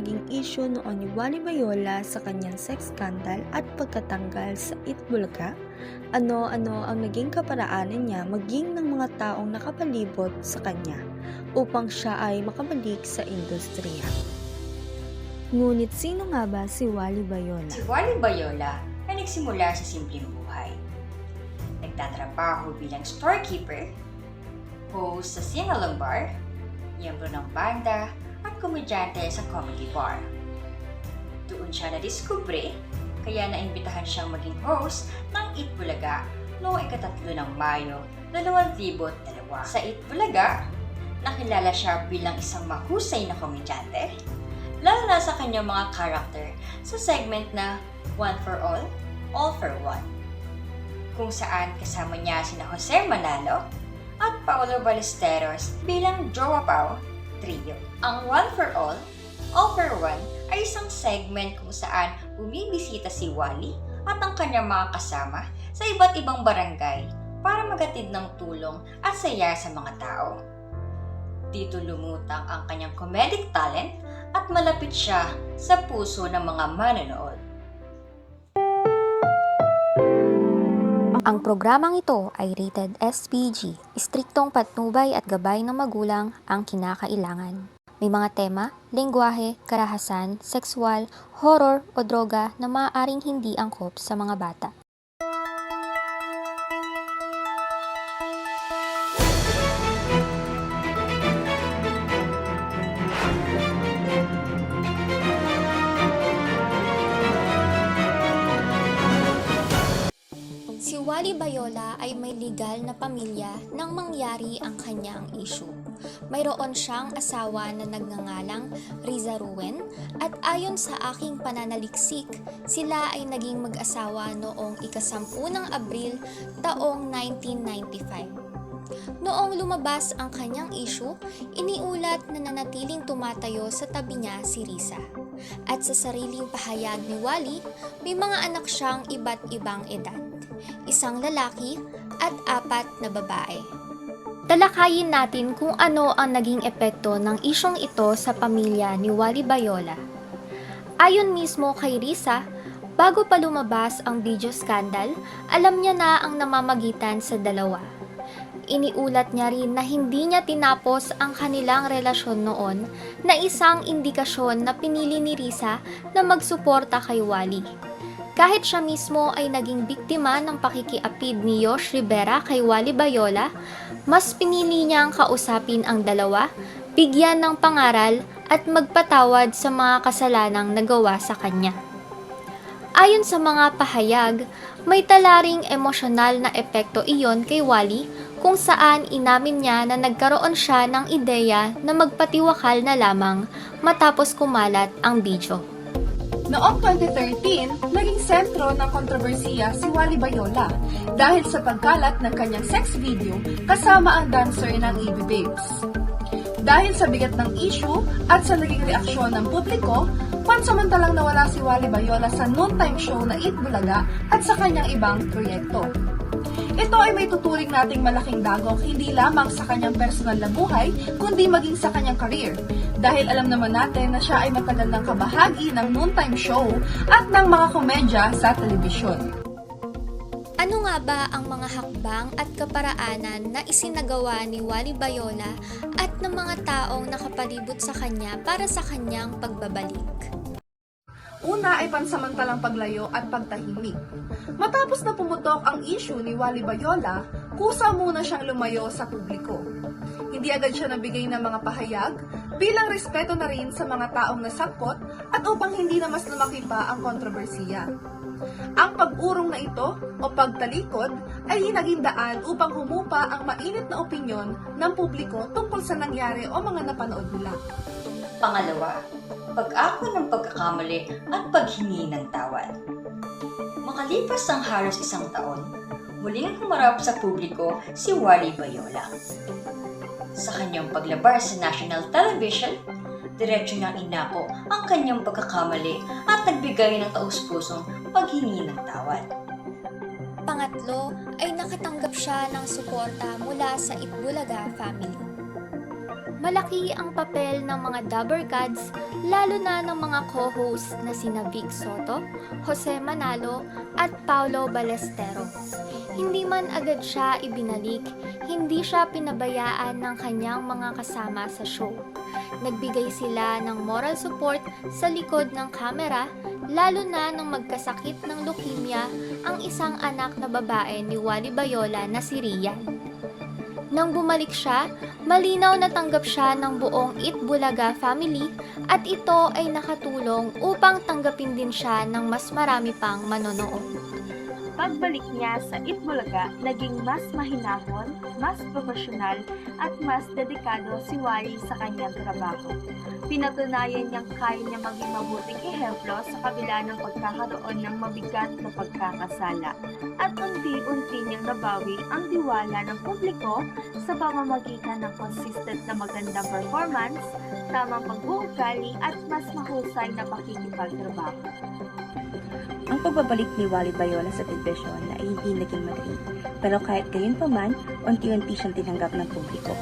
naging issue noon ni Wally Bayola sa kanyang sex scandal at pagkatanggal sa Itbulaga? Ano-ano ang naging kaparaanan niya maging ng mga taong nakapalibot sa kanya upang siya ay makabalik sa industriya? Ngunit sino nga ba si Wally Bayola? Si Wally Bayola ay nagsimula sa simpleng buhay. Nagtatrabaho bilang storekeeper, host sa sing-along bar, miyembro ng banda, at komedyante sa comedy bar. Doon siya nadiskubre, kaya naimbitahan siyang maging host ng Itbulaga noong 3 ng Mayo 2002. Sa Itbulaga, nakilala siya bilang isang mahusay na komedyante, lalo na sa kanyang mga karakter sa segment na One for All for One, kung saan kasama niya sina Jose Manalo at Paolo Ballesteros bilang Jowa Pao Trio. Ang One for All for One ay isang segment kung saan bumibisita si Wally at ang kanyang mga kasama sa iba't ibang barangay para maghatid ng tulong at saya sa mga tao. Dito lumutang ang kanyang comedic talent at malapit siya sa puso ng mga manonood. Ang programang ito ay rated SPG. Istriktong patnubay at gabay ng magulang ang kinakailangan. May mga tema, lengguwahe, karahasan, sexual, horror o droga na maaaring hindi angkop sa mga bata. Si Wally Bayola ay may legal na pamilya nang mangyari ang kanyang issue. Mayroon siyang asawa na nagngangalang Riza Ruen at ayon sa aking pananaliksik, sila ay naging mag-asawa noong 10 ng Abril taong 1995. Noong lumabas ang kanyang issue, iniulat na nanatiling tumatayo sa tabi niya si Riza. At sa sariling pahayag ni Wally, may mga anak siyang iba't ibang edad. Isang lalaki at 4 na babae. Talakayin natin kung ano ang naging epekto ng isyong ito sa pamilya ni Wally Bayola. Ayon mismo kay Riza, bago pa lumabas ang video scandal, alam niya na ang namamagitan sa dalawa. Iniulat niya rin na hindi niya tinapos ang kanilang relasyon noon na isang indikasyon na pinili ni Riza na magsuporta kay Wally. Kahit siya mismo ay naging biktima ng pakikiapid ni Yosh Rivera kay Wally Bayola, mas pinili niyang kausapin ang dalawa, bigyan ng pangaral at magpatawad sa mga kasalanang nagawa sa kanya. Ayon sa mga pahayag, may talaring emosyonal na epekto iyon kay Wally kung saan inamin niya na nagkaroon siya ng ideya na magpatiwakal na lamang matapos kumalat ang video. Noong 2013, naging sentro ng kontrobersiya si Wally Bayola dahil sa pagkalat ng kanyang sex video kasama ang dancer ng EB Babes. Dahil sa bigat ng issue at sa naging reaksyon ng publiko, pansamantalang nawala si Wally Bayola sa noontime show na Itbulaga at sa kanyang ibang proyekto. Ito ay may tuturing nating malaking dagok hindi lamang sa kanyang personal na buhay, kundi maging sa kanyang career. Dahil alam naman natin na siya ay matagal ng kabahagi ng noontime show at ng mga komedya sa telebisyon. Ano nga ba ang mga hakbang at kaparaanan na isinagawa ni Wally Bayola at ng mga taong nakapalibot sa kanya para sa kanyang pagbabalik? Una ay pansamantalang paglayo at pagtahimik. Matapos na pumutok ang issue ni Wally Bayola, kusa muna siyang lumayo sa publiko. Hindi agad siya nabigay ng mga pahayag bilang respeto na rin sa mga taong nasangkot at upang hindi na mas lumaki pa ang kontrobersiya. Ang pag-urong na ito o pagtalikod ay naging daan upang humupa ang mainit na opinyon ng publiko tungkol sa nangyari o mga napanood nila. Pangalawa, pag-ako ng pagkakamali at paghingi ng tawad. Makalipas ang halos 1 taon, muling humarap sa publiko si Wally Bayola. Sa kanyang paglabas sa national television, diretso niyang inako ang kanyang pagkakamali at nagbigay ng taus-pusong paghingi ng tawad. Pangatlo ay nakatanggap siya ng suporta mula sa Itbulaga family. Malaki ang papel ng mga Dabber Gods, lalo na ng mga co-hosts na sina Vic Soto, Jose Manalo at Paulo Balestero. Hindi man agad siya ibinalik, hindi siya pinabayaan ng kanyang mga kasama sa show. Nagbigay sila ng moral support sa likod ng kamera, lalo na nang magkasakit ng leukemia ang isang anak na babae ni Wally Bayola na si Rian. Nang bumalik siya, malinaw na tanggap siya ng buong Itbulaga family at ito ay nakatulong upang tanggapin din siya ng mas marami pang manonood. Pagbalik niya sa Itbulaga, naging mas mahinahon, mas profesional at mas dedikado si Wally sa kanyang trabaho. Pinatunayan niyang kaya niya maging mabuting ehemplo sa kabila ng pagkakaroon ng mabigat na pagkakasala. At unti-unti niyang nabawi ang tiwala ng publiko sa pamamagitan ng consistent na magandang performance, tamang pag-uugali at mas mahusay na pakikipagtrabaho. Ang pagbabalik ni Wally Bayola sa telebisyon ay hindi naging madali, pero kahit gayon pa man, unti-unti siyang tinanggap ng publiko.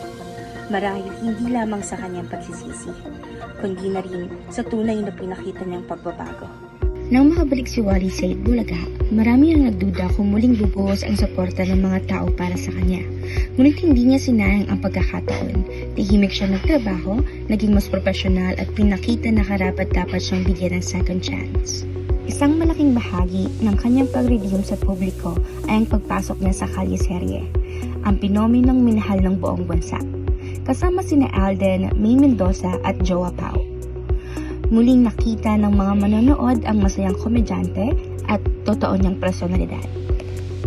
Marahil hindi lamang sa kanyang pagsisisi, kundi na rin sa tunay na pinakita niyang pagbabago. Nang makabalik si Wally sa Itbulaga, marami ang nagduda kung muling bubuhos ang suporta ng mga tao para sa kanya. Ngunit hindi niya sinayang ang pagkakataon. Tahimik siya nagtrabaho, naging mas profesional at pinakita na karapat-dapat siyang bigyan ng second chance. Isang malaking bahagi ng kanyang pag-redeem sa publiko ay ang pagpasok niya sa kalyeserye, ang pinomenong minahal ng buong bansa. Kasama sina Alden, May Mendoza at Joa Pao. Muling nakita ng mga manonood ang masayang komedyante at totoo niyang personalidad.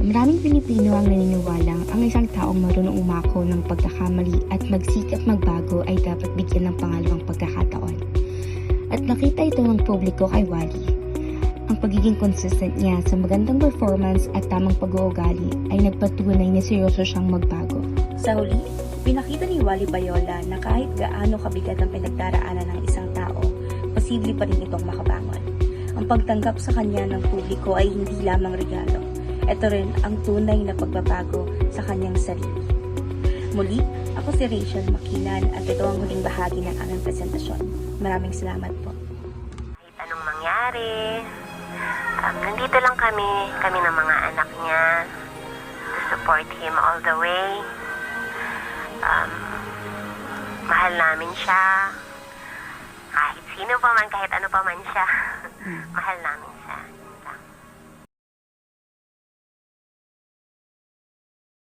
Maraming Pilipino ang naniniwalang ang isang taong marunong umako ng pagkakamali at magsikap magbago ay dapat bigyan ng pangalawang pagkakataon. At nakita ito ng publiko kay Wally. Ang pagiging consistent niya sa magandang performance at tamang pag-uugali ay nagpatunay na seryoso siyang magbago. Sa huli, pinakita ni Wally Bayola na kahit gaano kabigat ang pinagdaraanan ng isang tao, posible pa rin itong makabangon. Ang pagtanggap sa kanya ng publiko ay hindi lamang regalo. Ito rin ang tunay na pagbabago sa kanyang sarili. Muli, ako si Rachel Makinan at ito ang huling bahagi ng aming presentasyon. Maraming salamat po. Kahit anong mangyari, nandito lang kami ng mga anak niya, to support him all the way. Mahal namin siya. Kahit sino pa man, kahit ano pa man siya, mahal namin